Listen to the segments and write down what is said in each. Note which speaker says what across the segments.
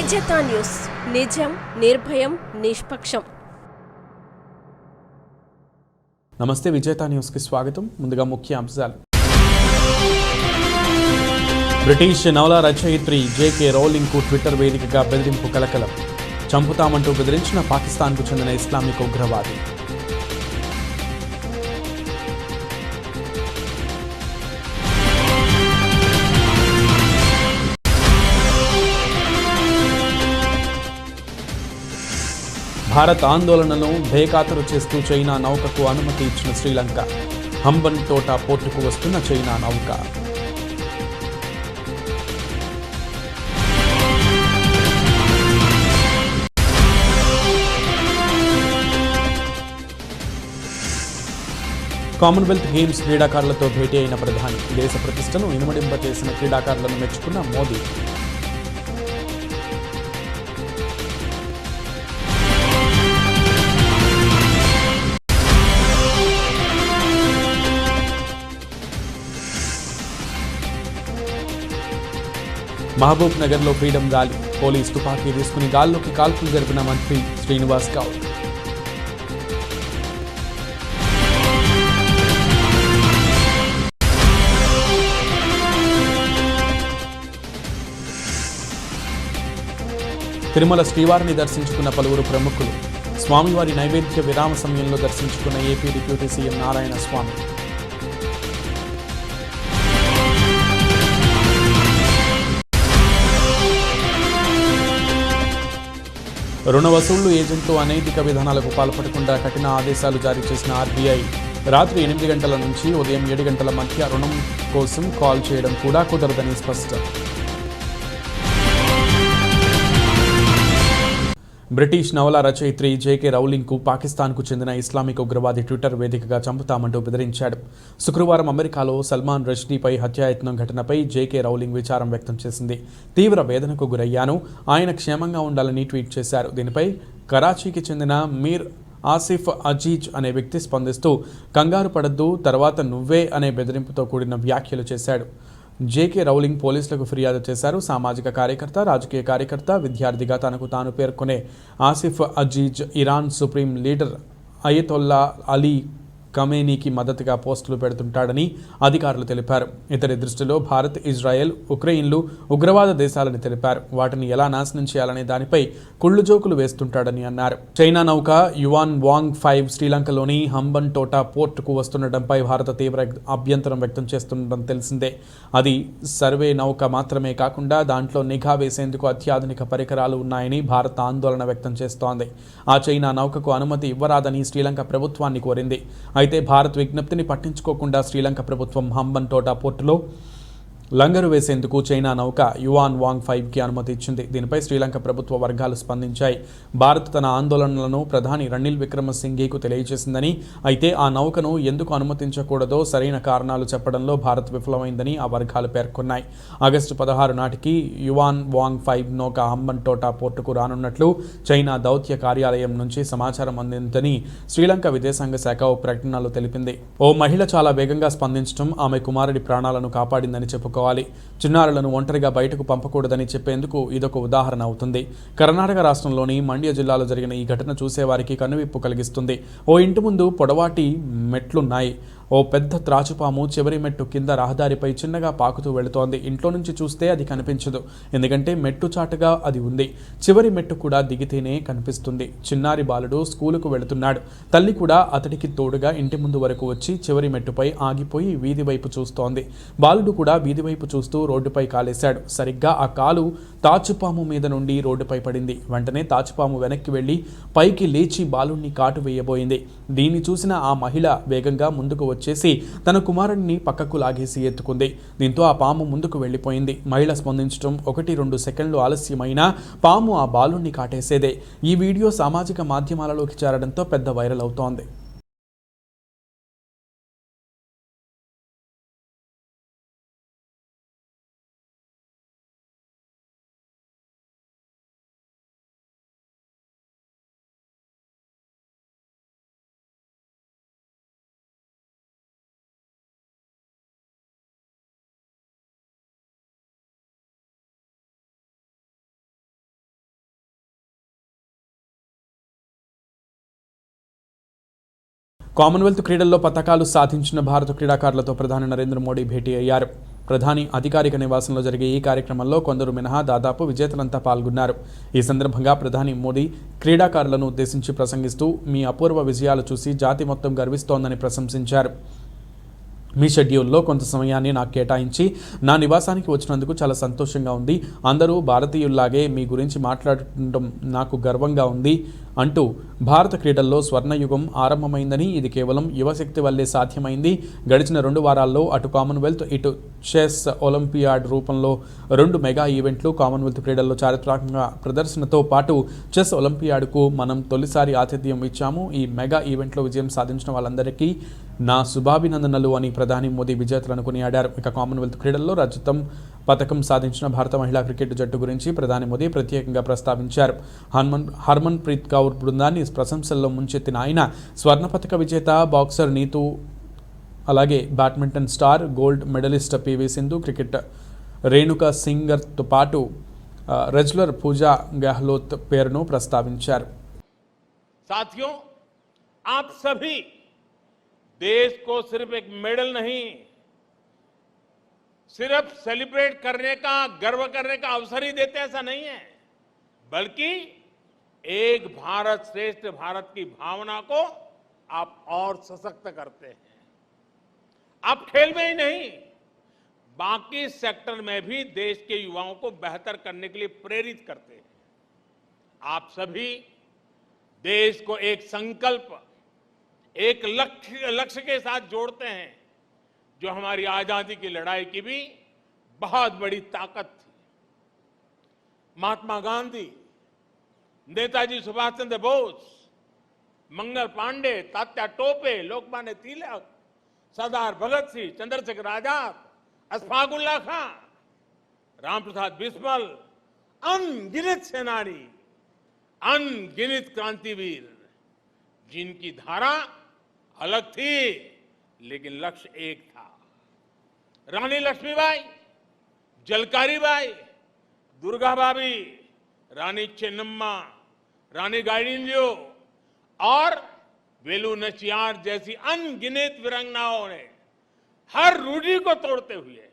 Speaker 1: విజేత న్యూస్, నిజం, నిర్భయం, నిష్పక్షం.
Speaker 2: నమస్తే, విజేత న్యూస్ కి స్వాగతం. ముందుగా ముఖ్య అంశాలు. బ్రిటిష్ నవల రచయిత్రి జేకే రౌలింగ్ కు ట్విట్టర్ వేదికగా బెదిరింపు కలకలం. చంపుతామంటూ బెదిరించిన పాకిస్తాన్కు చెందిన ఇస్లామిక్ ఉగ్రవాది. భారత్ ఆందోళనను బేఖాతరు చేస్తూ చైనా నౌకకు అనుమతి ఇచ్చిన శ్రీలంక. హంబన్ తోట పోర్టుకు వస్తున్న చైనా నౌక. కామన్వెల్త్ గేమ్స్ క్రీడాకారులతో భేటీ అయిన ప్రధాని. దేశ ప్రతిష్టను ఇనుమడింపచేసిన క్రీడాకారులను మెచ్చుకున్న మోదీ. మహబూబ్ నగర్లో ఫ్రీడమ్ ర్యాలీ. పోలీస్ తుపాకీ తీసుకుని గాల్లోకి కాల్పులు జరిపిన మంత్రి శ్రీనివాస్ గౌడ్. తిరుమల శ్రీవారిని దర్శించుకున్న పలువురు ప్రముఖులు. స్వామివారి నైవేద్య విరామ సమయంలో దర్శించుకున్న ఏపీ డిప్యూటీ సీఎం నారాయణ స్వామి. రుణ వసూళ్లు ఏజెంట్లు అనైతిక విధానాలకు పాల్పడకుండా కఠిన ఆదేశాలు జారీ చేసిన ఆర్బీఐ. రాత్రి 8 గంటల నుంచి ఉదయం 7 గంటల మధ్య రుణం కోసం కాల్ చేయడం కూడా కుదరదని స్పష్టం. బ్రిటిష్ నవల రచయిత్రి జేకే రౌలింగ్ కు పాకిస్తాన్కు చెందిన ఇస్లామిక్ ఉగ్రవాది ట్విట్టర్ వేదికగా చంపుతామంటూ బెదిరించాడు. శుక్రవారం అమెరికాలో సల్మాన్ రష్దీపై హత్యాయత్నం ఘటనపై జేకే రౌలింగ్ విచారం వ్యక్తం చేసింది. తీవ్ర వేదనకు గురయ్యాను, ఆయన క్షేమంగా ఉండాలని ట్వీట్ చేశారు. దీనిపై కరాచీకి చెందిన మీర్ ఆసిఫ్ అజీజ్ అనే వ్యక్తి స్పందిస్తూ కంగారు పడద్దు, తర్వాత నువ్వే అనే బెదిరింపుతో కూడిన వ్యాఖ్యలు చేశాడు. జేకే రౌలింగ్ పోలీసులకు ఫిర్యాదు చేశారు. సామాజిక కార్యకర్త, రాజకీయ కార్యకర్త, విద్యార్థిగా తనకు తాను పేర్కొనే Asif Aziz Iran supreme leader Ayatollah Ali ఖమేనీకి మద్దతుగా పోస్టులు పెడుతుంటాడని అధికారులు తెలిపారు. ఇతడి దృష్టిలో భారత్, ఇజ్రాయెల్, ఉక్రెయిన్లు ఉగ్రవాద దేశాలని తెలిపారు. వాటిని ఎలా నాశనం చేయాలనే దానిపై కుళ్ళు జోకులు వేస్తుంటాడని అన్నారు. చైనా నౌక యువాన్ వాంగ్ 5 శ్రీలంకలోని హంబన్ తోట పోర్టుకు వస్తుండటంపై భారత తీవ్ర అభ్యంతరం వ్యక్తం చేస్తుండటం తెలిసిందే. అది సర్వే నౌక మాత్రమే కాకుండా దాంట్లో నిఘా వేసేందుకు అత్యాధునిక పరికరాలు ఉన్నాయని భారత్ ఆందోళన వ్యక్తం చేస్తోంది. ఆ చైనా నౌకకు అనుమతి ఇవ్వరాదని శ్రీలంక ప్రభుత్వాన్ని కోరింది. అయితే భారత్ విజ్ఞప్తిని పట్టించుకోకుండా శ్రీలంక ప్రభుత్వం హంబన్ తోట పోర్టులో లంగరు వేసేందుకు చైనా నౌక యువాన్ వాంగ్ 5కి అనుమతి ఇచ్చింది. దీనిపై శ్రీలంక ప్రభుత్వ వర్గాలు స్పందించాయి. భారత్ తన ఆందోళనలను ప్రధాని రనిల్ విక్రమసింఘేకు తెలియజేసిందని, అయితే ఆ నౌకను ఎందుకు అనుమతించకూడదో సరైన కారణాలు చెప్పడంలో భారత్ విఫలమైందని ఆ వర్గాలు పేర్కొన్నాయి. ఆగస్టు 16 నాటికి యువాన్ వాంగ్ 5 నౌక హంబన్ తోట పోర్టుకు రానున్నట్లు చైనా దౌత్య కార్యాలయం నుంచి సమాచారం అందిందని శ్రీలంక విదేశాంగ శాఖ ఓ ప్రకటనలో తెలిపింది. ఓ మహిళ చాలా వేగంగా స్పందించడం ఆమె కుమారుడి ప్రాణాలను కాపాడిందని చెప్పుకోవాలి. చిన్నారులను ఒంటరిగా బయటకు పంపకూడదని చెప్పేందుకు ఇదొక ఉదాహరణ అవుతుంది. కర్ణాటక రాష్ట్రంలోని మండ్య జిల్లాలో జరిగిన ఈ ఘటన చూసేవారికి కనువిప్పు కలిగిస్తుంది. ఓ ఇంటి ముందు పొడవాటి మెట్లున్నాయి. ఓ పెద్ద త్రాచుపాము చివరి మెట్టు కింద రహదారిపై చిన్నగా పాకుతూ వెళుతోంది. ఇంట్లో నుంచి చూస్తే అది కనిపించదు, ఎందుకంటే మెట్టు చాటుగా అది ఉంది. చివరి మెట్టు కూడా దిగితేనే కనిపిస్తుంది. చిన్నారి బాలుడు స్కూలుకు వెళుతున్నాడు. తల్లి కూడా అతడికి తోడుగా ఇంటి ముందు వరకు వచ్చి చివరి మెట్టుపై ఆగిపోయి వీధి వైపు చూస్తోంది. బాలుడు కూడా వీధి వైపు చూస్తూ రోడ్డుపై కాలేశాడు. సరిగ్గా ఆ కాలు తాచుపాము మీద నుండి రోడ్డుపై పడింది. వెంటనే తాచుపాము వెనక్కి వెళ్లి పైకి లేచి బాలుడిని కాటు వేయబోయింది. దీన్ని చూసిన ఆ మహిళ వేగంగా ముందుకు వచ్చేసి తన కుమారుడిని పక్కకు లాగేసి ఎత్తుకుంది. దీంతో ఆ పాము ముందుకు వెళ్లిపోయింది. మహిళ స్పందించడం 1-2 సెకండ్లు ఆలస్యమైనా పాము ఆ బాలుడిని కాటేసేదే. ఈ వీడియో సామాజిక మాధ్యమాలలోకి చేరడంతో పెద్ద వైరల్ అవుతోంది. కామన్వెల్త్ క్రీడల్లో పతకాలు సాధించిన భారత క్రీడాకారులతో ప్రధాని నరేంద్ర మోడీ భేటీ అయ్యారు. ప్రధాని అధికారిక నివాసంలో జరిగే ఈ కార్యక్రమంలో కొందరు మినహా దాదాపు విజేతలంతా పాల్గొన్నారు. ఈ సందర్భంగా ప్రధాని మోడీ క్రీడాకారులను ఉద్దేశించి ప్రసంగిస్తూ మీ అపూర్వ విజయాలు చూసి జాతి మొత్తం గర్విస్తోందని ప్రశంసించారు. మీ షెడ్యూల్లో కొంత సమయాన్ని నాకు కేటాయించి నా నివాసానికి వచ్చినందుకు చాలా సంతోషంగా ఉంది. అందరూ భారతీయుల్లాగే మీ గురించి మాట్లాడటం నాకు గర్వంగా ఉంది అంటూ భారత క్రీడల్లో స్వర్ణయుగం ఆరంభమైందని, ఇది కేవలం యువశక్తి వల్లే సాధ్యమైంది. గడిచిన 2 వారాల్లో అటు కామన్వెల్త్ ఇటు చెస్ ఒలింపియాడ్ రూపంలో 2 మెగా ఈవెంట్లు, కామన్వెల్త్ క్రీడల్లో చారిత్రాత్మక ప్రదర్శనతో పాటు చెస్ ఒలింపియాడ్కు మనం తొలిసారి ఆతిథ్యం ఇచ్చాము. ఈ మెగా ఈవెంట్లో విజయం సాధించిన వాళ్ళందరికీ నా శుభాభినందనలు అని ప్రధాని మోదీ విజేతలను కొనియాడారు. ఇక కామన్వెల్త్ క్రీడల్లో రజతం పథకం సాధించిన భారత మహిళా క్రికెట్ జట్టు గురించి ప్రధాని మోదీ ప్రత్యేకంగా ప్రస్తావించారు. హర్మన్ ప్రీత్ కౌర్ బృందాన్ని ప్రశంసల్లో ముంచెత్తిన ఆయన స్వర్ణ పథక విజేత బాక్సర్ నీతూ, అలాగే badminton star gold medallist PV Sindhu, cricket Renuka సింగర్తో పాటు రెజ్లర్ పూజా గెహ్లోత్ పేరును ప్రస్తావించారు.
Speaker 3: साथियों, आप सभी देश को सिर्फ एक मेडल नहीं, सिर्फ सेलिब्रेट करने का, गर्व करने का अवसर ही देते ऐसा नहीं है, बल्कि एक भारत श्रेष्ठ भारत की भावना को आप और सशक्त करते हैं. आप खेल में ही नहीं, बाकी सेक्टर में भी देश के युवाओं को बेहतर करने के लिए प्रेरित करते हैं. आप सभी देश को एक संकल्प, एक लक्ष्य के साथ जोड़ते हैं, जो हमारी आजादी की लड़ाई की भी बहुत बड़ी ताकत थी. महात्मा गांधी, नेताजी सुभाष चंद्र बोस, मंगल पांडे, तात्या टोपे, लोकमान्य तिलक, सरदार भगत सिंह, चंद्रशेखर आजाद, अशफाक उल्लाह खां, रामप्रसाद बिस्मिल, अनगिनत सेनानी, अनगिनत क्रांतिवीर, जिनकी धारा अलग थी लेकिन लक्ष्य एक था. रानी लक्ष्मीबाई, जलकारी बाई, दुर्गा भाभी, रानी चेन्नम्मा, रानी गाइडिंलियो और वेलु नचियार जैसी अनगिनत वीरांगनाओं ने हर रूढ़ी को तोड़ते हुए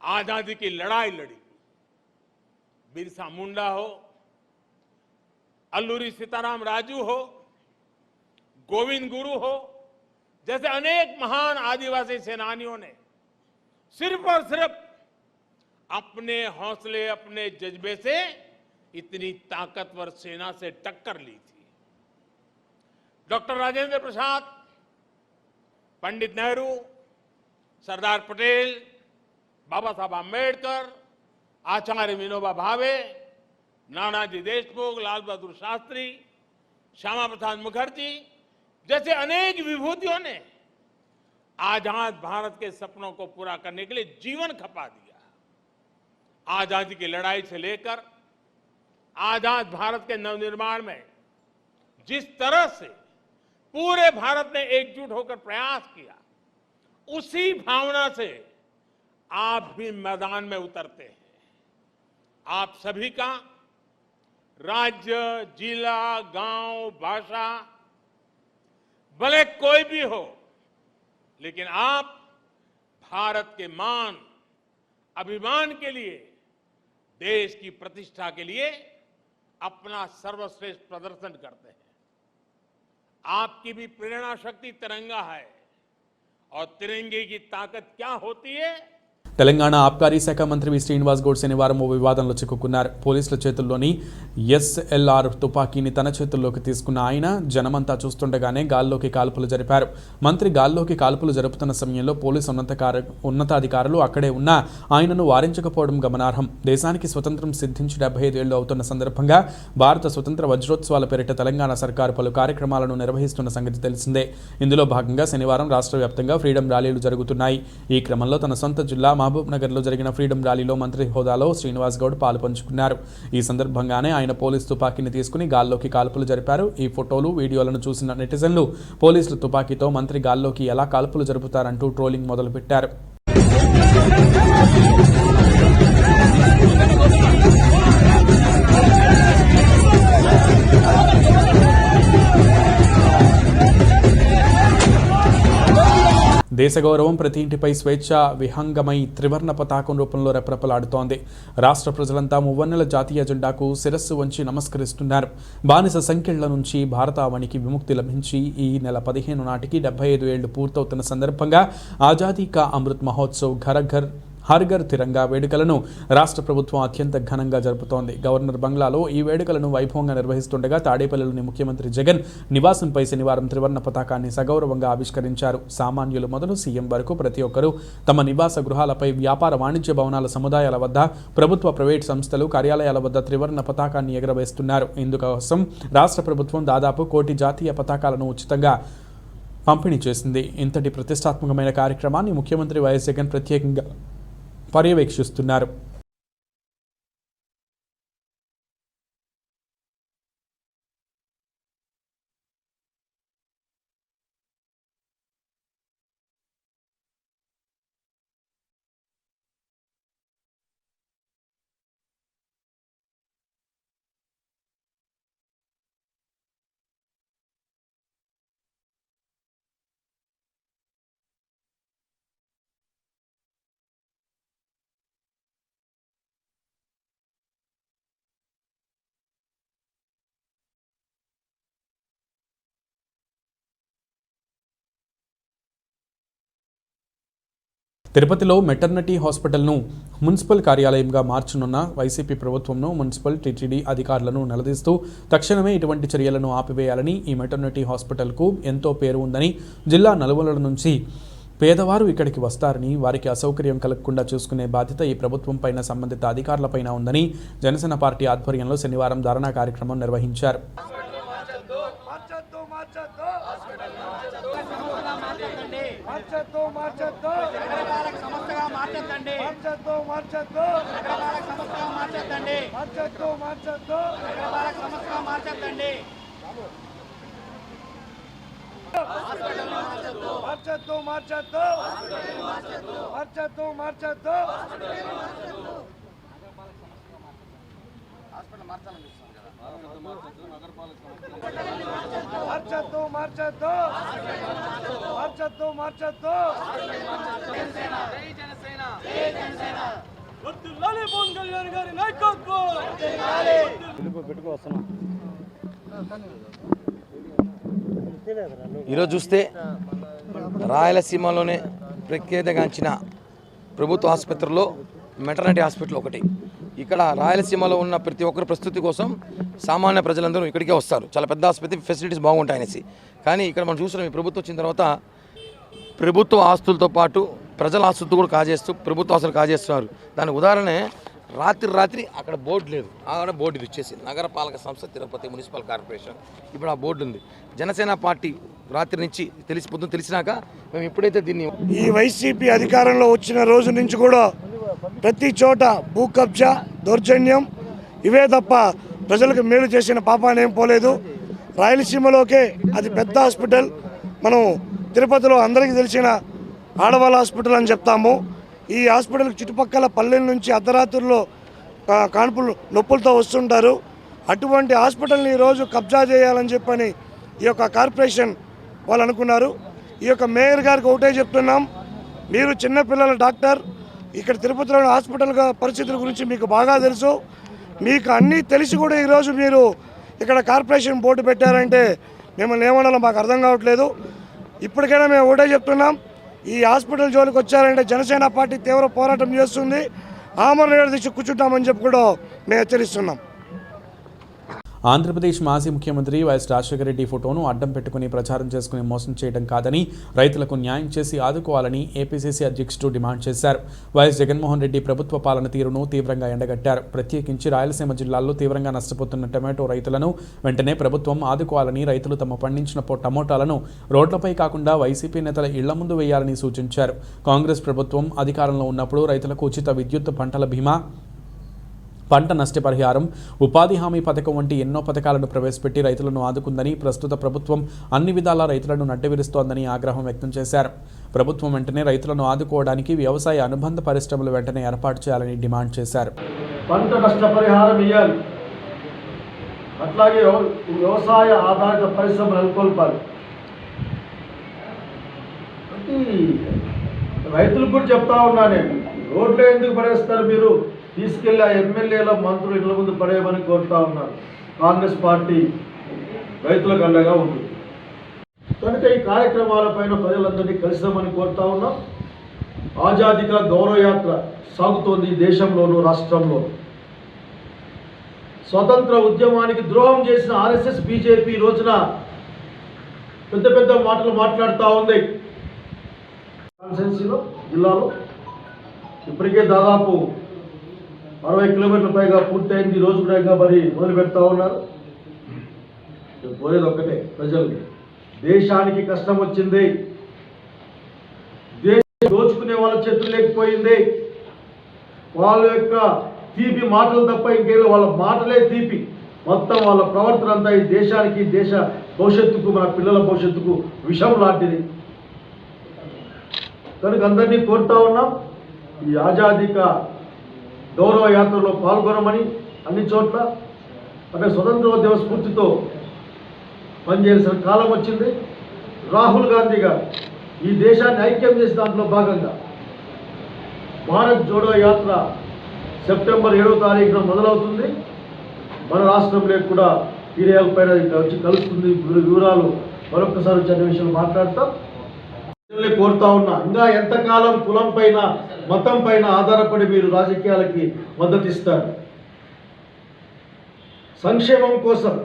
Speaker 3: आजादी की लड़ाई लड़ी. बिरसा मुंडा हो, अल्लूरी सीताराम राजू हो, गोविंद गुरु हो, जैसे अनेक महान आदिवासी सेनानियों ने सिर्फ और सिर्फ अपने हौसले, अपने जज्बे से इतनी ताकतवर सेना से टक्कर ली थी. डॉक्टर राजेंद्र प्रसाद, पंडित नेहरू, सरदार पटेल, बाबा साहब आंबेडकर, आचार्य विनोबा भावे, नानाजी देशमुख, लाल बहादुर शास्त्री, श्यामा प्रसाद मुखर्जी जैसे अनेक विभूतियों ने आजाद भारत के सपनों को पूरा करने के लिए जीवन खपा दिया. आजादी की लड़ाई से लेकर आजाद भारत के नवनिर्माण में जिस तरह से पूरे भारत ने एकजुट होकर प्रयास किया, उसी भावना से आप भी मैदान में उतरते हैं. आप सभी का राज्य, जिला, गांव, भाषा भले कोई भी हो, लेकिन आप भारत के मान, अभिमान के लिए, देश की प्रतिष्ठा के लिए अपना सर्वश्रेष्ठ प्रदर्शन करते हैं. आपकी भी प्रेरणा शक्ति तिरंगा है, और तिरंगे की ताकत क्या होती है?
Speaker 2: తెలంగాణ ఆబ్కారీ శాఖ మంత్రి వి శ్రీనివాస్ గౌడ్ శనివారం ఓ వివాదంలో చిక్కుకున్నారు. పోలీసుల చేతుల్లోని ఎస్ఎల్ఆర్ తుపాకీని తన చేతుల్లోకి తీసుకున్న ఆయన జనమంతా చూస్తుండగానే గాల్లోకి కాల్పులు జరిపారు. మంత్రి గాల్లోకి కాల్పులు జరుపుతున్న సమయంలో పోలీసు ఉన్నతాధికారులు అక్కడే ఉన్నా ఆయనను వారించకపోవడం గమనార్హం. దేశానికి స్వతంత్రం సిద్ధించి 75 ఏళ్లు అవుతున్న సందర్భంగా భారత స్వతంత్ర వజ్రోత్సవాల పేరిట తెలంగాణ సర్కారు పలు కార్యక్రమాలను నిర్వహిస్తున్న సంగతి తెలిసిందే. ఇందులో భాగంగా శనివారం రాష్ట్ర వ్యాప్తంగా ఫ్రీడమ్ ర్యాలీలు జరుగుతున్నాయి. ఈ క్రమంలో తన సొంత జిల్లా మహబూబ్ నగర్లో జరిగిన ఫ్రీడమ్ ర్యాలీలో మంత్రి హోదాలో శ్రీనివాస్ గౌడ్ పాలుపంచుకున్నారు. ఈ సందర్భంగానే ఆయన పోలీసు తుపాకీని తీసుకుని గాల్లోకి కాల్పులు జరిపారు. ఈ ఫోటోలు, వీడియోలను చూసిన నెటిజన్లు పోలీసుల తుపాకీతో మంత్రి గాల్లోకి ఎలా కాల్పులు జరుపుతారంటూ ట్రోలింగ్ మొదలుపెట్టారు. దేశ గౌరవం ప్రతి ఇంటిపై స్వేచ్ఛ విహంగమై త్రివర్ణ పతాకం రూపంలో రెపరెపలాడుతోంది. రాష్ట్ర ప్రజలంతా మువ్వన్నెల జాతీయ జెండాకు శిరస్సు వంచి నమస్కరిస్తున్నారు. బానిస సంకెళ్ల నుంచి భారతావనికి విముక్తి లభించి ఈ నెల 15 నాటికి 75 ఏళ్లు పూర్తవుతున్న సందర్భంగా ఆజాదీ కా అమృత్ మహోత్సవ్ ఘర్ ఘర్ హర్ ఘర్ తిరంగా వేడుకలను రాష్ట్ర ప్రభుత్వం అత్యంత ఘనంగా జరుపుతోంది. గవర్నర్ బంగ్లాలో ఈ వేడుకలను వైభవంగా నిర్వహిస్తుండగా తాడేపల్లిలోని ముఖ్యమంత్రి జగన్ నివాసంపై శనివారం త్రివర్ణ పతాకాన్ని సగౌరవంగా ఆవిష్కరించారు. సామాన్యులు మొదలు సీఎం వరకు ప్రతి ఒక్కరూ తమ నివాస గృహాలపై, వ్యాపార వాణిజ్య భవనాల సముదాయాల వద్ద, ప్రభుత్వ ప్రైవేట్ సంస్థలు కార్యాలయాల వద్ద త్రివర్ణ పతాకాన్ని ఎగరవేస్తున్నారు. ఇందుకోసం రాష్ట్ర ప్రభుత్వం దాదాపు 1 కోటి జాతీయ పతాకాలను ఉచితంగా పంపిణీ చేసింది. ఇంతటి ప్రతిష్టాత్మకమైన కార్యక్రమాన్ని ముఖ్యమంత్రి వైఎస్ జగన్ ప్రత్యేకంగా పర్యవేక్షిస్తున్నారు. తిరుపతిలో మెటర్నిటీ హాస్పిటల్ను మున్సిపల్ కార్యాలయంగా మార్చనున్న వైసీపీ ప్రభుత్వంను మున్సిపల్ టీటీడీ అధికారులను నిలదీస్తూ తక్షణమే ఇటువంటి చర్యలను ఆపివేయాలని, ఈ మెటర్నిటీ హాస్పిటల్కు ఎంతో పేరు ఉందని, జిల్లా నలుమూలల నుంచి పేదవారు ఇక్కడికి వస్తారని, వారికి అసౌకర్యం కలగకుండా చూసుకునే బాధ్యత ఈ ప్రభుత్వం పైన, సంబంధిత అధికారులపైన ఉందని జనసేన పార్టీ ఆధ్వర్యంలో శనివారం ధర్నా కార్యక్రమం నిర్వహించారు.
Speaker 4: ఈరోజు చూస్తే రాయలసీమలోనే ప్రఖ్యాతిగాంచిన ప్రభుత్వ ఆసుపత్రిలో మెటర్నిటీ హాస్పిటల్ ఒకటి. ఇక్కడ రాయలసీమలో ఉన్న ప్రతి ఒక్కరి ప్రస్తుతి కోసం సామాన్య ప్రజలందరూ ఇక్కడికే వస్తారు. చాలా పెద్ద ఆసుపత్రి, ఫెసిలిటీస్ బాగుంటాయనేసి. కానీ ఇక్కడ మనం చూస్తున్నాం, ఈ ప్రభుత్వం వచ్చిన తర్వాత ప్రభుత్వ ఆస్తులతో పాటు ప్రజల ఆస్తులతో కూడా కాజేస్తూ ప్రభుత్వ ఆస్తులు కాజేస్తున్నారు. దానికి ఉదాహరణే రాత్రి అక్కడ బోర్డు లేదు, అక్కడ బోర్డు ఇది వచ్చేసి నగరపాలక సంస్థ తిరుపతి మున్సిపల్ కార్పొరేషన్. ఇప్పుడు ఆ బోర్డు ఉంది. జనసేన పార్టీ రాత్రి నుంచి తెలిసినాక మేము ఎప్పుడైతే దీన్ని
Speaker 5: ఈ వైసీపీ అధికారంలో వచ్చిన రోజు నుంచి కూడా ప్రతి చోట భూ కబ్జా, దౌర్జన్యం ఇవే తప్ప ప్రజలకు మేలు చేసిన పాపానేం పోలేదు. రాయలసీమలోకే అది పెద్ద హాస్పిటల్. మనం తిరుపతిలో అందరికీ తెలిసిన ఆడవాళ్ళ హాస్పిటల్ అని చెప్తాము. ఈ హాస్పిటల్కి చుట్టుపక్కల పల్లెల నుంచి అర్ధరాత్రుల్లో కాన్పులు నొప్పులతో వస్తుంటారు. అటువంటి హాస్పిటల్ని ఈరోజు కబ్జా చేయాలని చెప్పని ఈ యొక్క కార్పొరేషన్ వాళ్ళు అనుకున్నారు. ఈ యొక్క మేయర్ గారికి ఒకటే చెప్తున్నాం, మీరు చిన్నపిల్లల డాక్టర్, ఇక్కడ తిరుపతిలోని హాస్పిటల్ పరిస్థితుల గురించి మీకు బాగా తెలుసు. మీకు అన్నీ తెలిసి కూడా ఈరోజు మీరు ఇక్కడ కార్పొరేషన్ బోర్డు పెట్టారంటే మిమ్మల్ని ఏమనాలో మాకు అర్థం కావట్లేదు. ఇప్పటికైనా మేము ఒకటే చెప్తున్నాం, ఈ హాస్పిటల్ జోలికి వచ్చారంటే జనసేన పార్టీ తీవ్ర పోరాటం చేస్తుంది. ఆమరణ దీక్ష కూర్చుంటామని చెప్పి కూడా మేము హెచ్చరిస్తున్నాం.
Speaker 2: ఆంధ్రప్రదేశ్ మాజీ ముఖ్యమంత్రి వైఎస్ రాజశేఖర రెడ్డి ఫోటోను అడ్డం పెట్టుకుని ప్రచారం చేసుకుని మోసం చేయడం కాదని, రైతులకు న్యాయం చేసి ఆదుకోవాలని ఏపీసీసీ అధ్యక్షుడు డిమాండ్ చేశారు. వైఎస్ జగన్మోహన్ రెడ్డి ప్రభుత్వ పాలన తీరును తీవ్రంగా ఎండగట్టారు. ప్రత్యేకించి రాయలసీమ జిల్లాల్లో తీవ్రంగా నష్టపోతున్న టమాటో రైతులను వెంటనే ప్రభుత్వం ఆదుకోవాలని, రైతులు తమ పండించిన టమోటాలను రోడ్లపై కాకుండా వైసీపీ నేతల ఇళ్ల ముందు వేయాలని సూచించారు. కాంగ్రెస్ ప్రభుత్వం అధికారంలో ఉన్నప్పుడు రైతులకు ఉచిత విద్యుత్, పంటల బీమా, పంట నష్టపరిహారం, ఉపాధి హామీ పథకం వంటి ఎన్నో పథకాలను ప్రవేశపెట్టి రైతులను ఆదుకుందని, ప్రస్తుత ప్రభుత్వం అన్ని విధాలా రైతులను నడ్డవిరుస్తోందని ఆగ్రహం వ్యక్తం చేశారు. ప్రభుత్వం వెంటనే రైతులను ఆదుకోవడానికి వ్యవసాయ అనుబంధ పరిశ్రమలు వెంటనే ఏర్పాటు చేయాలని డిమాండ్ చేశారు.
Speaker 6: పంట నష్టపరిహారం ఇవ్వాలి, అట్లాగే వ్యవసాయ ఆధారిత పరిశ్రమలు నెలకొల్పాలి. ప్రతి రైతులకు కూడా చెప్తా ఉన్నా నేను, రోడ్లో ఎందుకు పడేస్తారు మీరు, తీసుకెళ్ళి ఆ ఎమ్మెల్యేల మంత్రులు ఇళ్ళ ముందు పడేయమని కోరుతా ఉన్నారు. కాంగ్రెస్ పార్టీ రైతులకు అండగా ఉంటుంది కనుక ఈ కార్యక్రమాలపైన ప్రజలందరినీ కలిసామని కోరుతా ఉన్నాం. ఆజాదీ కా గౌరవ యాత్ర సాగుతోంది ఈ దేశంలోనూ రాష్ట్రంలో. స్వతంత్ర ఉద్యమానికి ద్రోహం చేసిన ఆర్ఎస్ఎస్ బీజేపీ రోజున పెద్ద పెద్ద మాటలు మాట్లాడుతూ ఉంది. కాన్స్టిట్యున్సీలో జిల్లాలో ఇప్పటికే దాదాపు 60 కిలోమీటర్ల పైగా పూర్తయింది. రోజు కూడా ఇంకా మరి మొదలు పెడతా ఉన్నారు. పోయేది ఒక్కటే, ప్రజలకి దేశానికి కష్టం వచ్చింది, దేశం దోచుకునే వాళ్ళ చేతులు లేకపోయింది. వాళ్ళ యొక్క తీపి మాటలు తప్ప ఇంకేదో, వాళ్ళ మాటలే తీపి, మొత్తం వాళ్ళ ప్రవర్తన అంతా ఈ దేశానికి, దేశ భవిష్యత్తుకు, మన పిల్లల భవిష్యత్తుకు విషం లాంటిది. కనుక అందరినీ కోరుతా ఉన్నాం, ఈ ఆజాదీ కా గౌరవ యాత్రలో పాల్గొనమని అన్ని చోట్ల. అంటే స్వతంత్రోద్యమ స్ఫూర్తితో పనిచేయాల్సిన కాలం వచ్చింది. రాహుల్ గాంధీ గారు ఈ దేశాన్ని ఐక్యం చేసిన దాంట్లో భాగంగా భారత్ జోడో యాత్ర సెప్టెంబర్ 7వ తారీఖున మొదలవుతుంది. మన రాష్ట్రంలో కూడా పైన వచ్చి కలుస్తుంది. వివరాలు మరొకసారి వచ్చే విషయం మాట్లాడతాం. కోరుతా ఉన్నా, ఇంకా ఎంతకాలం కులం పైన, మతం పైన ఆధారపడి మీరు రాజకీయాలకి మద్దతు ఇస్తారు? సంక్షేమం కోసం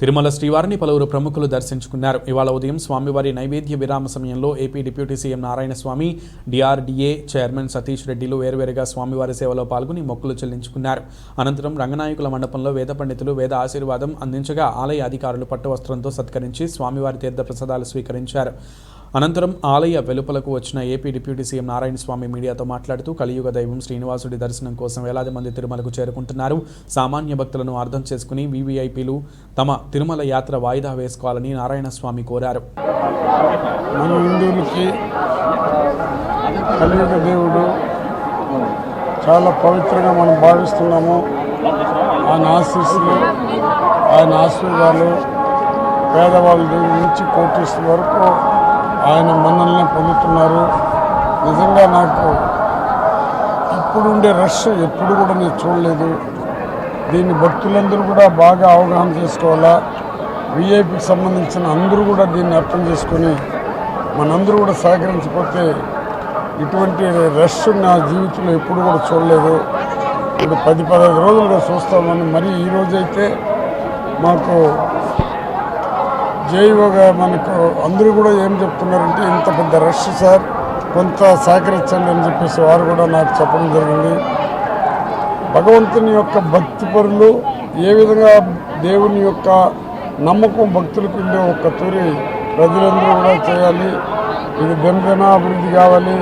Speaker 2: తిరుమల శ్రీవారిని పలువురు ప్రముఖులు దర్శించుకున్నారు. ఇవాళ ఉదయం స్వామివారి నైవేద్య విరామ సమయంలో AP deputy CM Narayanaswamy, DRDA chairman Satish రెడ్డిలు వేర్వేరుగా స్వామివారి సేవలో పాల్గొని మొక్కులు చెల్లించుకున్నారు. అనంతరం రంగనాయకుల మండపంలో వేద పండితులు వేద ఆశీర్వాదం అందించగా ఆలయ అధికారులు పట్టు వస్త్రంతో సత్కరించి స్వామివారి తీర్థ ప్రసాదాలు స్వీకరించారు. అనంతరం ఆలయ వెలుపలకు వచ్చిన ఏపీ డిప్యూటీ సీఎం నారాయణస్వామి మీడియాతో మాట్లాడుతూ కలియుగ దైవం శ్రీనివాసుడి దర్శనం కోసం వేలాది మంది తిరుమలకు చేరుకుంటున్నారు. సామాన్య భక్తులను అర్థం చేసుకుని వీవీఐపీలు తమ తిరుమల యాత్ర వాయిదా వేసుకోవాలని నారాయణస్వామి కోరారు.
Speaker 7: మన హిందువులకి కలియుగ దేవుడు చాలా పవిత్రంగా మనం భావిస్తున్నాము. ఆయన ఆశీస్సులు, ఆయన ఆశీర్వాదాలు పేదవాళ్ళ దగ్గర నుంచి కోటీశ్వరుల వరకు ఆయన మన్నల్ని పొందుతున్నారు. నిజంగా నాకు ఇప్పుడుండే రష్ ఎప్పుడు కూడా నేను చూడలేదు. దీన్ని భక్తులందరూ కూడా బాగా అవగాహన చేసుకోవాలా. వీఐపీకి సంబంధించిన అందరూ కూడా దీన్ని అర్థం చేసుకొని మనందరూ కూడా సహకరించకపోతే ఇటువంటి రష్ నా జీవితంలో ఎప్పుడు కూడా చూడలేదు. ఇప్పుడు 10-15 రోజులుగా చూస్తామని, మరి ఈరోజైతే మాకు జైవోగా మనకు అందరూ కూడా ఏం చెప్తున్నారంటే, ఇంత పెద్ద రష్ సార్, కొంత సహకరించండి అని చెప్పేసి వారు కూడా నాకు చెప్పడం జరిగింది. భగవంతుని యొక్క భక్తి పరులు ఏ విధంగా దేవుని యొక్క నమ్మకం భక్తులకు ఉండే ఒక్క తూరి ప్రజలందరూ కూడా చేయాలి. ఇది దినదిన అభివృద్ధి కావాలి.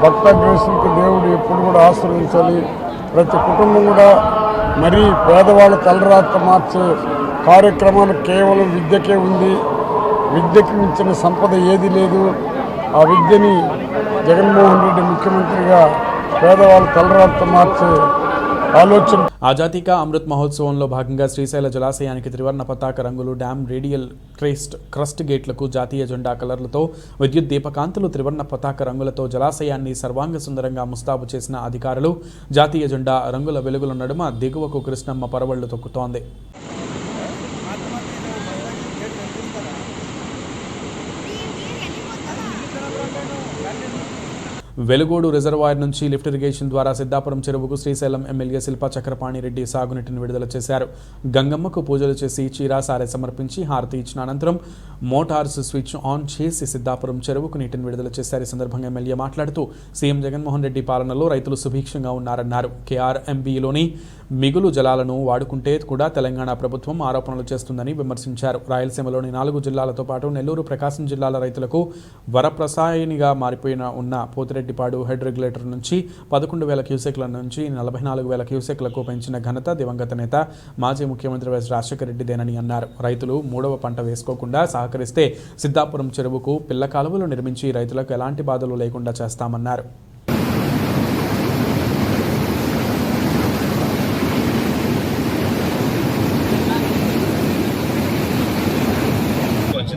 Speaker 7: భక్తాగ్రేసులకు దేవుడు ఎప్పుడు కూడా ఆశీర్వదించాలి. ప్రతి కుటుంబం కూడా మరీ పేదవాళ్ళ తలరాత మార్చే కార్యక్రమాలు కేవలం విద్యకే ఉంది. విద్యకి మించిన సంపద ఏది లేదు. ఆ విద్యని జగన్మోహన్ రెడ్డి ముఖ్యమంత్రిగా పేదవాళ్ళ తలరాత మార్చే ఆలోచన.
Speaker 2: ఆజాదీ కా అమృత్ మహోత్సవంలో భాగంగా శ్రీశైల జలాశయానికి త్రివర్ణ పతాక రంగులు, డ్యామ్ రేడియల్ క్రస్ట్ గేట్లకు జాతీయ జెండా కలర్లతో, విద్యుత్ దీపకాంతులు, త్రివర్ణ పతాక రంగులతో జలాశయాన్ని సర్వాంగ సుందరంగా ముస్తాబు చేసిన అధికారులు. జాతీయ జెండా రంగుల వెలుగుల నడుమ దిగువకు కృష్ణమ్మ పరవళ్లు తొక్కుతోంది. వెలుగోడు రిజర్వాయర్ నుంచి లిఫ్ట్ ఇరిగేషన్ ద్వారా సిద్ధాపురం చెరువుకు శ్రీశైలం ఎమ్మెల్యే శిల్పా చక్రపాణి రెడ్డి సాగునీటిని విడుదల చేశారు. గంగమ్మకు పూజలు చేసి చీరా సారె సమర్పించి హారతి ఇచ్చిన అనంతరం మోటార్స్ స్విచ్ ఆన్ చేసి సిద్ధాపురం చెరువుకు నీటిని విడుదల చేశారు. ఈ సందర్భంగా ఎమ్మెల్యే మాట్లాడుతూ సీఎం జగన్మోహన్ రెడ్డి పాలనలో రైతులు సుభిక్షంగా ఉన్నారన్నారు. కేఆర్ఎంబీలోని మిగులు జలాలను వాడుకుంటే కూడా తెలంగాణ ప్రభుత్వం ఆరోపణలు చేస్తుందని విమర్శించారు. రాయలసీమలోని 4 జిల్లాలతో పాటు నెల్లూరు, ప్రకాశం జిల్లాల రైతులకు వరప్రసాయనిగా మారిపోయిన ఉన్న పోతిరెడ్డిపాడు హెడ్ రెగ్యులేటర్ నుంచి 11,000 క్యూసెక్ల నుంచి 44,000 క్యూసెక్లకు పెంచిన ఘనత దివంగత నేత మాజీ ముఖ్యమంత్రి వైఎస్ రాజశేఖర రెడ్డిదేనని అన్నారు. రైతులు 3వ పంట వేసుకోకుండా సహకరిస్తే సిద్ధాపురం చెరువుకు పిల్ల కాలువలు నిర్మించి రైతులకు ఎలాంటి బాధలు లేకుండా చేస్తామన్నారు.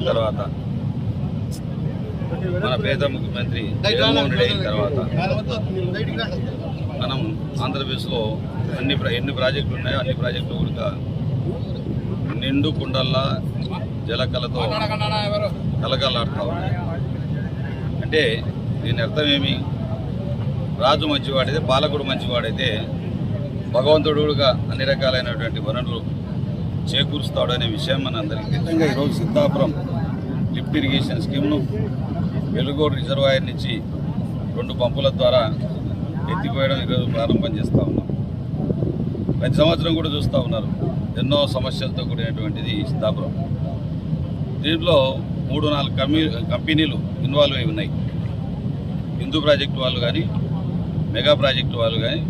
Speaker 8: తర్వాత మన పేద ముఖ్యమంత్రి జగన్మోహన్ రెడ్డి అయిన తర్వాత మనం ఆంధ్రప్రదేశ్లో ఎన్ని ప్రాజెక్టులు ఉన్నాయో అన్ని ప్రాజెక్టులు కూడా నిండు కుండల్లా జలకలతో కలకలాడుతూ ఉన్నాయి. అంటే దీని అర్థమేమి? రాజు మంచివాడైతే, పాలకుడు మంచివాడైతే భగవంతుడుగా అన్ని రకాలైనటువంటి వనరులు చేకూరుస్తాడు అనే విషయం మన అందరికీ నిజంగా ఈరోజు సిద్ధాపురం లిఫ్ట్ ఇరిగేషన్ స్కీమ్ను వెలుగోడు రిజర్వాయర్ నుంచి 2 పంపుల ద్వారా ఎత్తిపోయడం ఈరోజు ప్రారంభం చేస్తూ ఉన్నాం. ప్రతి సంవత్సరం కూడా చూస్తూ ఉన్నారు ఎన్నో సమస్యలతో కూడినటువంటిది సిద్ధాపురం. దీంట్లో 3-4 కంపెనీలు ఇన్వాల్వ్ అయి ఉన్నాయి. హిందూ ప్రాజెక్టు వాళ్ళు కానీ, మెగా ప్రాజెక్టు వాళ్ళు కానీ.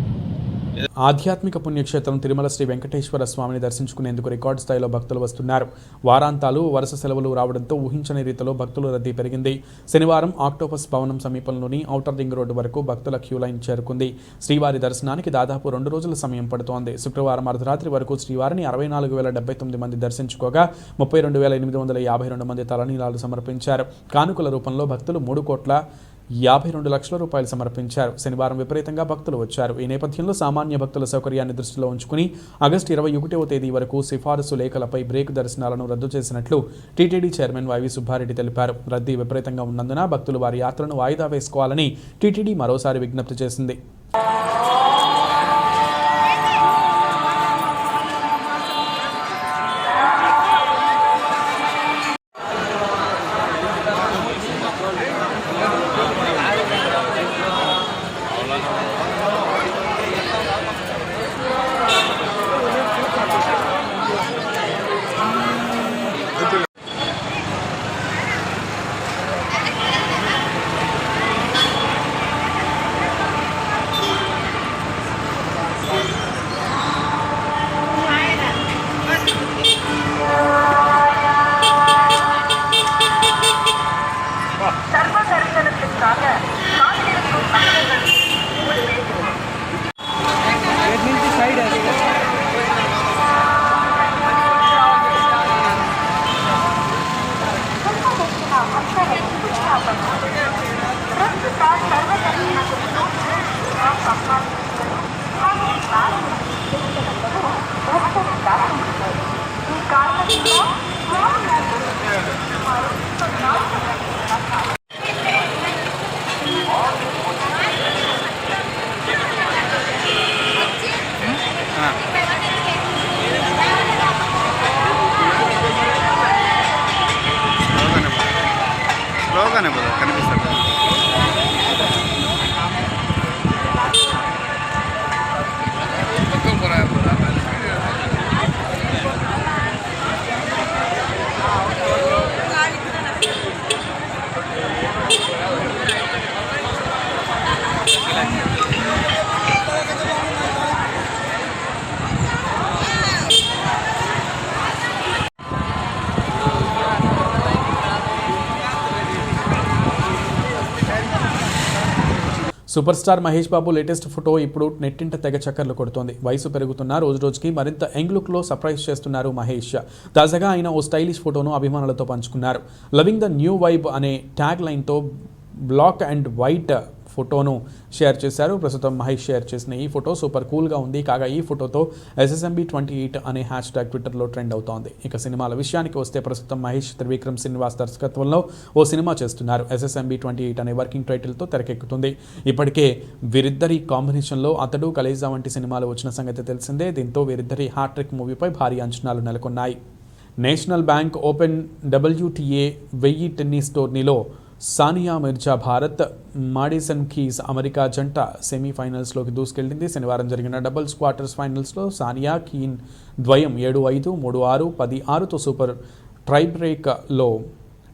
Speaker 2: ఆధ్యాత్మిక పుణ్యక్షేత్రం తిరుమల శ్రీ వెంకటేశ్వర స్వామిని దర్శించుకునేందుకు రికార్డు స్థాయిలో భక్తులు వస్తున్నారు. వారాంతాలు, వరుస సెలవులు రావడంతో ఊహించని రీతిలో భక్తుల రద్దీ పెరిగింది. శనివారం ఆక్టోపస్ భవనం సమీపంలోని ఔటర్ రింగ్ రోడ్డు వరకు భక్తుల క్యూ లైన్ చేరుకుంది. శ్రీవారి దర్శనానికి దాదాపు 2 రోజుల సమయం పడుతోంది. శుక్రవారం అర్ధరాత్రి వరకు శ్రీవారిని 64,079 మంది దర్శించుకోగా 32,852 మంది తలనీలాలు సమర్పించారు. కానుకల రూపంలో భక్తులు 3,52 లక్షల రూపాయలు సమర్పించారు. శనివారం విపరీతంగా భక్తులు వచ్చారు. ఈ నేపథ్యంలో సామాన్య భక్తుల సౌకర్యాన్ని దృష్టిలో ఉంచుకుని ఆగస్టు 21వ తేదీ వరకు సిఫారసు లేఖలపై బ్రేక్ దర్శనాలను రద్దు చేసినట్లు టీటీడీ చైర్మన్ వైవి సుబ్బారెడ్డి తెలిపారు. రద్దీ విపరీతంగా ఉన్నందున భక్తులు వారి యాత్రను వాయిదా వేసుకోవాలని టీటీడీ మరోసారి విజ్ఞప్తి చేసింది. Super star Mahesh Babu latest photo ఇప్పుడు నెట్టింట తెగ చక్కర్లు కొడుతోంది. వయసు పెరుగుతున్న రోజుకి మరింత యంగ్ లుక్లో సర్ప్రైజ్ చేస్తున్నారు మహేష్. తాజాగా ఆయన ఓ స్టైలిష్ ఫోటోను అభిమానులతో పంచుకున్నారు. లవింగ్ ద న్యూ వైబ్ అనే ట్యాగ్ లైన్తో బ్లాక్ అండ్ వైట్ ఫోటోను షేర్ చేశారు. ప్రస్తుతం మహేష్ షేర్ చేసిన ఈ ఫోటో సూపర్ కూల్గా ఉంది. కాగా ఈ ఫోటోతో SSMB28 అనే హ్యాష్ ట్యాగ్ ట్విట్టర్లో ట్రెండ్ అవుతోంది. ఇక సినిమాల విషయానికి వస్తే ప్రస్తుతం మహేష్ త్రివిక్రమ్ శ్రీనివాస్ దర్శకత్వంలో ఓ సినిమా చేస్తున్నారు. SSMB28 అనే వర్కింగ్ టైటిల్తో తెరకెక్కుతుంది. ఇప్పటికే వీరిద్దరి కాంబినేషన్లో అతడు, కలేజా వంటి సినిమాలు వచ్చిన సంగతి తెలిసిందే. దీంతో వీరిద్దరి హ్యాట్రిక్ మూవీపై భారీ అంచనాలు నెలకొన్నాయి. National bank open WTA 1000 tennis టోర్నీలో Sania Mirza Bharat, Madison Keys America జంట సెమీఫైనల్స్లోకి దూసుకెళ్లింది. శనివారం జరిగిన డబుల్స్ క్వార్టర్స్ ఫైనల్స్లో సానియా కీన్ ద్వయం 7-5, 3-6, 10-6తో సూపర్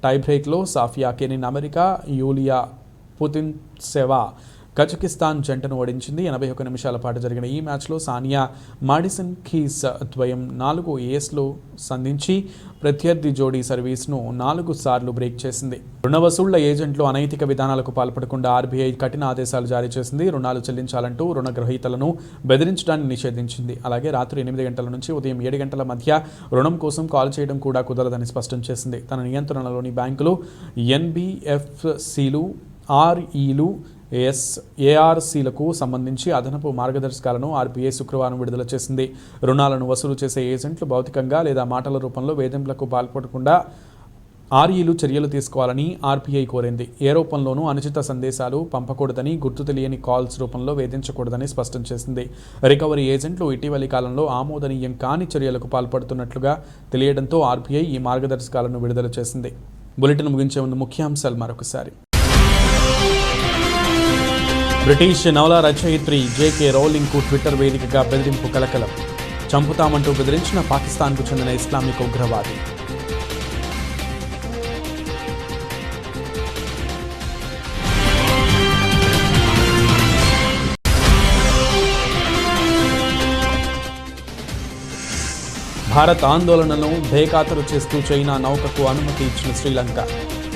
Speaker 2: టైబ్రేక్లో Sofia Kenin America, Yulia Putintseva Kazakhstan జంటను ఓడించింది. 81 నిమిషాల పాటు జరిగిన ఈ మ్యాచ్లో సానియా మాడిసన్ కీస్ ద్వయం 4 ఏస్లు సంధించి ప్రత్యర్థి జోడీ సర్వీస్ను 4 సార్లు బ్రేక్ చేసింది. రుణ వసూళ్ల ఏజెంట్లు అనైతిక విధానాలకు పాల్పడకుండా ఆర్బీఐ కఠిన ఆదేశాలు జారీ చేసింది. రుణాలు చెల్లించాలంటూ రుణగ్రహీతలను బెదిరించడాన్ని నిషేధించింది. అలాగే రాత్రి 8 గంటల నుంచి ఉదయం 7 గంటల మధ్య రుణం కోసం కాల్ చేయడం కూడా కుదరదని స్పష్టం చేసింది. తన నియంత్రణలోని బ్యాంకులు, ఎన్బిఎఫ్సిలు, ఆర్ఈలు, ఏఆర్సీలకు సంబంధించి అదనపు మార్గదర్శకాలను ఆర్బీఐ శుక్రవారం విడుదల చేసింది. రుణాలను వసూలు చేసే ఏజెంట్లు భౌతికంగా లేదా మాటల రూపంలో వేధింపులకు పాల్పడకుండా ఆర్ఈలు చర్యలు తీసుకోవాలని ఆర్బీఐ కోరింది. ఏ రూపంలోనూ అనుచిత సందేశాలు పంపకూడదని, గుర్తు తెలియని కాల్స్ రూపంలో వేధించకూడదని స్పష్టం చేసింది. రికవరీ ఏజెంట్లు ఇటీవలి కాలంలో ఆమోదనీయం కాని చర్యలకు పాల్పడుతున్నట్లుగా తెలియడంతో ఆర్బీఐ ఈ మార్గదర్శకాలను విడుదల చేసింది. బులెటిన్ ముగించే ముందు ముఖ్యాంశాలు మరొకసారి. బ్రిటిష్ నవల రచయిత్రి జేకే రౌలింగ్కు ట్విట్టర్ వేదికగా బెదిరింపు కలకలం. చంపుతామంటూ బెదిరించిన పాకిస్తాన్కు చెందిన ఇస్లామిక్ ఉగ్రవాది. భారత్ ఆందోళనను బేఖాతరు చేస్తూ చైనా నౌకకు అనుమతి ఇచ్చిన శ్రీలంక.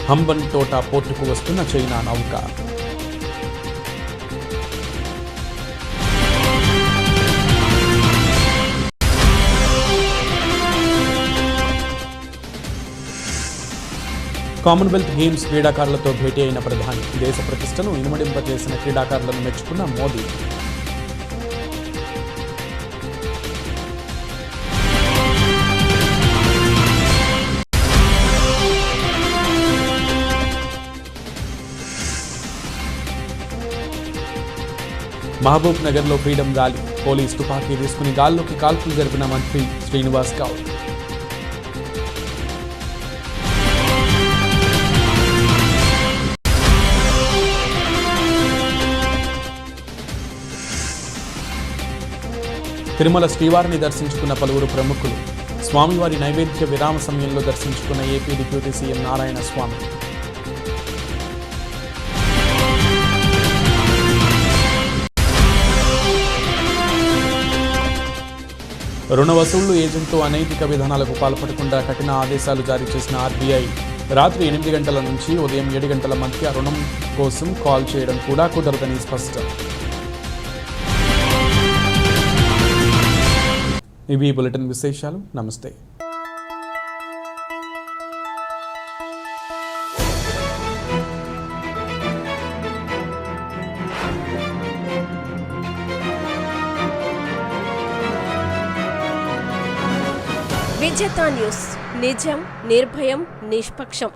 Speaker 2: హంబన్ తోట పోర్టుకు వస్తున్న చైనా నౌక. కామన్వెల్త్ గేమ్స్ క్రీడాకారులతో భేటీ అయిన ప్రధాని. దేశ ప్రతిష్టను ఇనుమడింపజేసిన క్రీడాకారులను మెచ్చుకున్న మోదీ. మహబూబ్ నగర్లో ఫ్రీడమ్ ర్యాలీ. పోలీస్ తుపాకీ తీసుకుని గాల్లోకి కాల్పులు జరిపిన మంత్రి శ్రీనివాస్ గౌడ్. తిరుమల శ్రీవారిని దర్శించుకున్న పలువురు ప్రముఖులు. స్వామివారి నైవేద్య విరామ సమయంలో దర్శించుకున్న ఏపీ డిప్యూటీ సీఎం నారాయణ స్వామి. రుణ వసూళ్లు ఏజెంట్లు అనైతిక విధానాలకు పాల్పడకుండా కఠిన ఆదేశాలు జారీ చేసిన ఆర్బీఐ రాత్రి 8 గంటల నుంచి ఉదయం 7 గంటల మధ్య రుణం కోసం కాల్ చేయడం కూడా కుదరదని స్పష్టం. ఇవి బులెటిన్ విశేషాలు. నమస్తే.
Speaker 1: విజేత న్యూస్, నిజం, నిర్భయం, నిష్పక్షం.